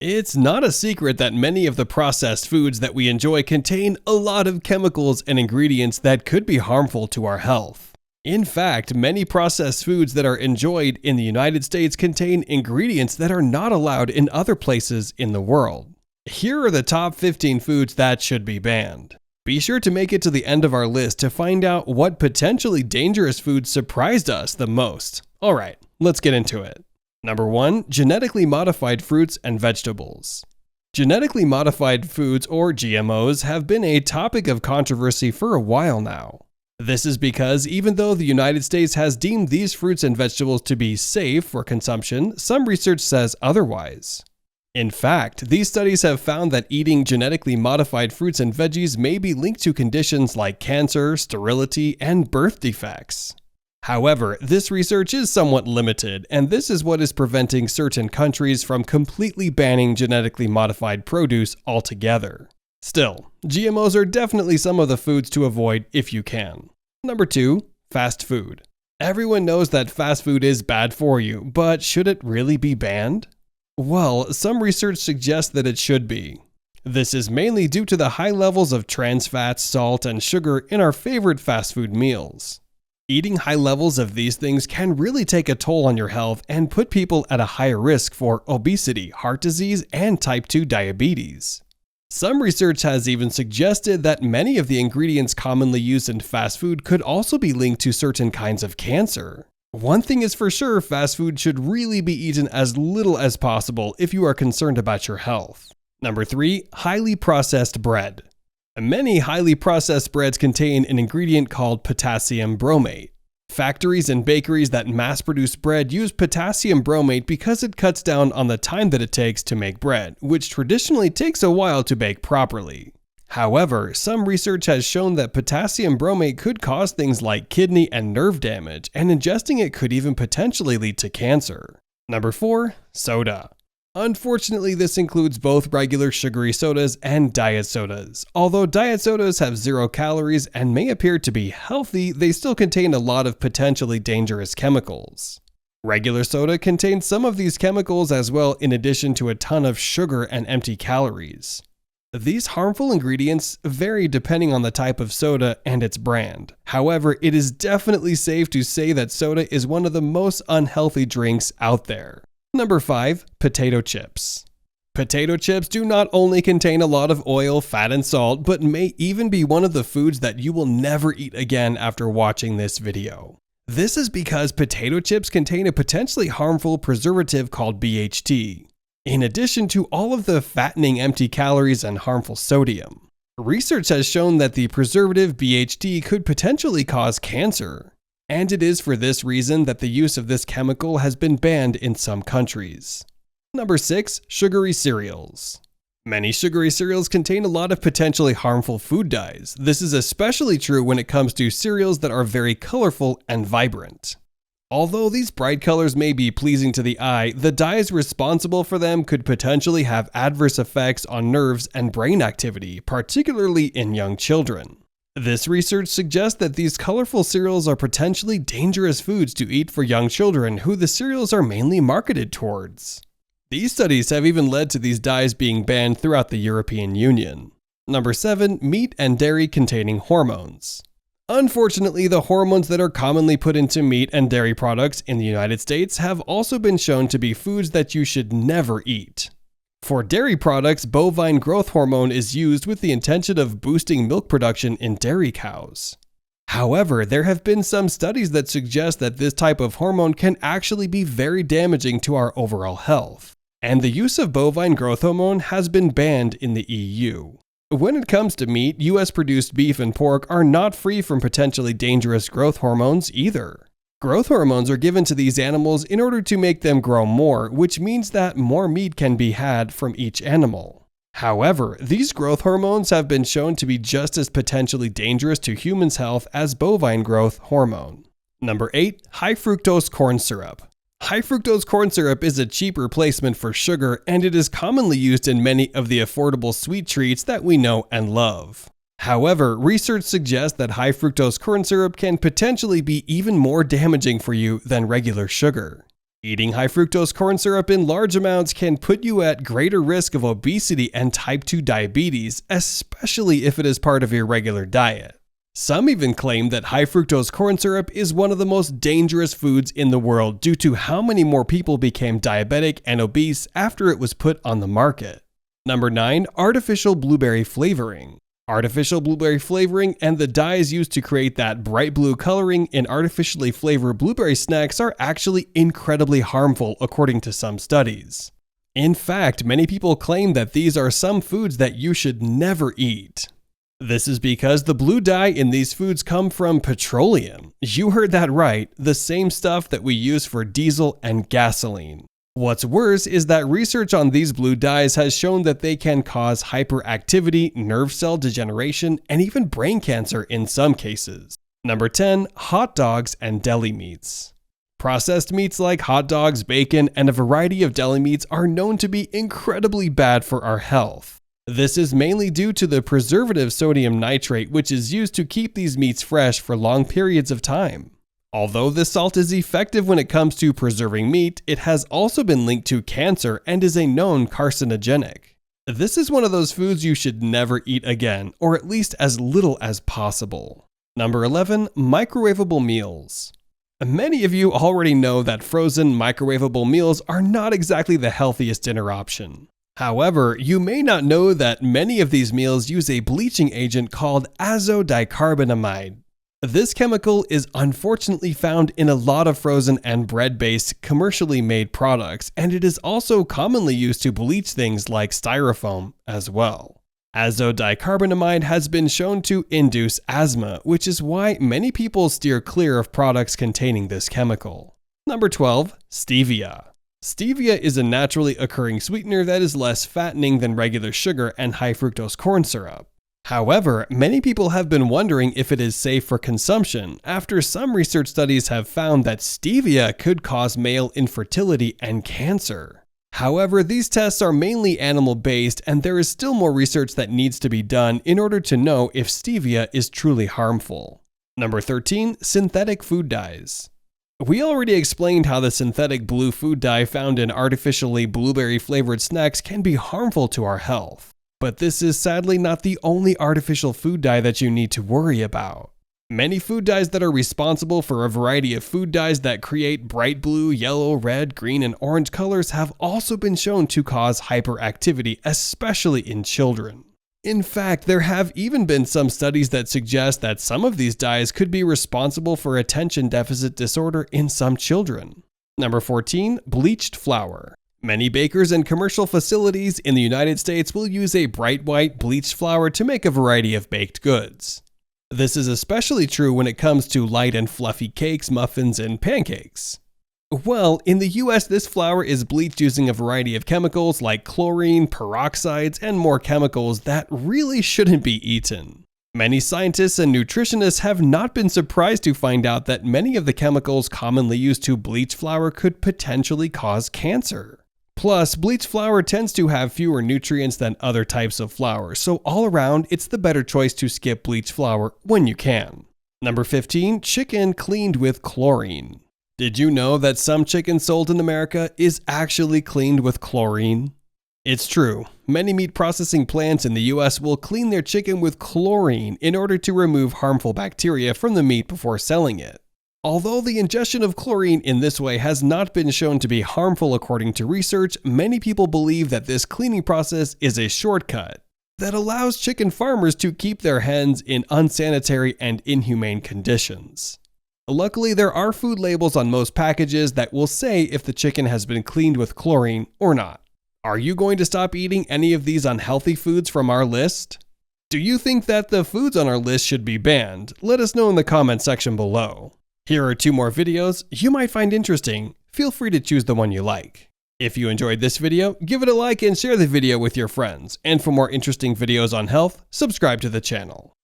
It's not a secret that many of the processed foods that we enjoy contain a lot of chemicals and ingredients that could be harmful to our health. In fact, many processed foods that are enjoyed in the United States contain ingredients that are not allowed in other places in the world. Here are the top 15 foods that should be banned. Be sure to make it to the end of our list to find out what potentially dangerous foods surprised us the most. Alright, let's get into it. Number 1. Genetically modified fruits and vegetables. Genetically modified foods, or GMOs, have been a topic of controversy for a while now. This is because even though the United States has deemed these fruits and vegetables to be safe for consumption, some research says otherwise. In fact, these studies have found that eating genetically modified fruits and veggies may be linked to conditions like cancer, sterility, and birth defects. However, this research is somewhat limited, and this is what is preventing certain countries from completely banning genetically modified produce altogether. Still, GMOs are definitely some of the foods to avoid if you can. Number 2. Fast food. Everyone knows that fast food is bad for you, but should it really be banned? Well, some research suggests that it should be. This is mainly due to the high levels of trans fats, salt, and sugar in our favorite fast food meals. Eating high levels of these things can really take a toll on your health and put people at a higher risk for obesity, heart disease, and type 2 diabetes. Some research has even suggested that many of the ingredients commonly used in fast food could also be linked to certain kinds of cancer. One thing is for sure, fast food should really be eaten as little as possible if you are concerned about your health. Number 3. Highly processed bread. Many highly processed breads contain an ingredient called potassium bromate. Factories and bakeries that mass-produce bread use potassium bromate because it cuts down on the time that it takes to make bread, which traditionally takes a while to bake properly. However, some research has shown that potassium bromate could cause things like kidney and nerve damage, and ingesting it could even potentially lead to cancer. Number 4. Soda. Unfortunately, this includes both regular sugary sodas and diet sodas. Although diet sodas have 0 calories and may appear to be healthy, they still contain a lot of potentially dangerous chemicals. Regular soda contains some of these chemicals as well, in addition to a ton of sugar and empty calories. These harmful ingredients vary depending on the type of soda and its brand. However, it is definitely safe to say that soda is one of the most unhealthy drinks out there. Number 5. Potato chips. Potato chips do not only contain a lot of oil, fat, and salt, but may even be one of the foods that you will never eat again after watching this video. This is because potato chips contain a potentially harmful preservative called BHT, in addition to all of the fattening empty calories and harmful sodium. Research has shown that the preservative BHT could potentially cause cancer. And it is for this reason that the use of this chemical has been banned in some countries. Number 6. Sugary cereals. Many sugary cereals contain a lot of potentially harmful food dyes. This is especially true when it comes to cereals that are very colorful and vibrant. Although these bright colors may be pleasing to the eye, the dyes responsible for them could potentially have adverse effects on nerves and brain activity, particularly in young children. This research suggests that these colorful cereals are potentially dangerous foods to eat for young children who the cereals are mainly marketed towards. These studies have even led to these dyes being banned throughout the European Union. Number 7. Meat and dairy containing hormones. Unfortunately, the hormones that are commonly put into meat and dairy products in the United States have also been shown to be foods that you should never eat. For dairy products, bovine growth hormone is used with the intention of boosting milk production in dairy cows. However, there have been some studies that suggest that this type of hormone can actually be very damaging to our overall health, and the use of bovine growth hormone has been banned in the EU. When it comes to meat, US-produced beef and pork are not free from potentially dangerous growth hormones either. Growth hormones are given to these animals in order to make them grow more, which means that more meat can be had from each animal. However, these growth hormones have been shown to be just as potentially dangerous to humans' health as bovine growth hormone. Number 8. High fructose corn syrup. High fructose corn syrup is a cheap replacement for sugar, and it is commonly used in many of the affordable sweet treats that we know and love. However, research suggests that high fructose corn syrup can potentially be even more damaging for you than regular sugar. Eating high fructose corn syrup in large amounts can put you at greater risk of obesity and type 2 diabetes, especially if it is part of your regular diet. Some even claim that high fructose corn syrup is one of the most dangerous foods in the world due to how many more people became diabetic and obese after it was put on the market. Number 9. Artificial blueberry flavoring. Artificial blueberry flavoring and the dyes used to create that bright blue coloring in artificially flavored blueberry snacks are actually incredibly harmful according to some studies. In fact, many people claim that these are some foods that you should never eat. This is because the blue dye in these foods come from petroleum. You heard that right, the same stuff that we use for diesel and gasoline. What's worse is that research on these blue dyes has shown that they can cause hyperactivity, nerve cell degeneration, and even brain cancer in some cases. Number 10. Hot dogs and deli meats. Processed meats like hot dogs, bacon, and a variety of deli meats are known to be incredibly bad for our health. This is mainly due to the preservative sodium nitrate, which is used to keep these meats fresh for long periods of time. Although this salt is effective when it comes to preserving meat, it has also been linked to cancer and is a known carcinogenic. This is one of those foods you should never eat again, or at least as little as possible. Number 11. Microwavable meals. Many of you already know that frozen microwavable meals are not exactly the healthiest dinner option. However, you may not know that many of these meals use a bleaching agent called azodicarbonamide. This chemical is unfortunately found in a lot of frozen and bread-based commercially made products, and it is also commonly used to bleach things like styrofoam as well. Azodicarbonamide has been shown to induce asthma, which is why many people steer clear of products containing this chemical. Number 12. Stevia. Stevia is a naturally occurring sweetener that is less fattening than regular sugar and high fructose corn syrup. However, many people have been wondering if it is safe for consumption after some research studies have found that stevia could cause male infertility and cancer. However, these tests are mainly animal-based, and there is still more research that needs to be done in order to know if stevia is truly harmful. Number 13. Synthetic food dyes. We already explained how the synthetic blue food dye found in artificially blueberry-flavored snacks can be harmful to our health. But this is sadly not the only artificial food dye that you need to worry about. Many food dyes that are responsible for a variety of food dyes that create bright blue, yellow, red, green, and orange colors have also been shown to cause hyperactivity, especially in children. In fact, there have even been some studies that suggest that some of these dyes could be responsible for attention deficit disorder in some children. Number 14. Bleached flour. Many bakers and commercial facilities in the United States will use a bright white bleached flour to make a variety of baked goods. This is especially true when it comes to light and fluffy cakes, muffins, and pancakes. Well, in the US, this flour is bleached using a variety of chemicals like chlorine, peroxides, and more chemicals that really shouldn't be eaten. Many scientists and nutritionists have not been surprised to find out that many of the chemicals commonly used to bleach flour could potentially cause cancer. Plus, bleached flour tends to have fewer nutrients than other types of flour, so all around, it's the better choice to skip bleached flour when you can. Number 15. Chicken cleaned with chlorine. Did you know that some chicken sold in America is actually cleaned with chlorine? It's true. Many meat processing plants in the US will clean their chicken with chlorine in order to remove harmful bacteria from the meat before selling it. Although the ingestion of chlorine in this way has not been shown to be harmful according to research, many people believe that this cleaning process is a shortcut that allows chicken farmers to keep their hens in unsanitary and inhumane conditions. Luckily, there are food labels on most packages that will say if the chicken has been cleaned with chlorine or not. Are you going to stop eating any of these unhealthy foods from our list? Do you think that the foods on our list should be banned? Let us know in the comment section below. Here are 2 more videos you might find interesting. Feel free to choose the one you like. If you enjoyed this video, give it a like and share the video with your friends. And for more interesting videos on health, subscribe to the channel.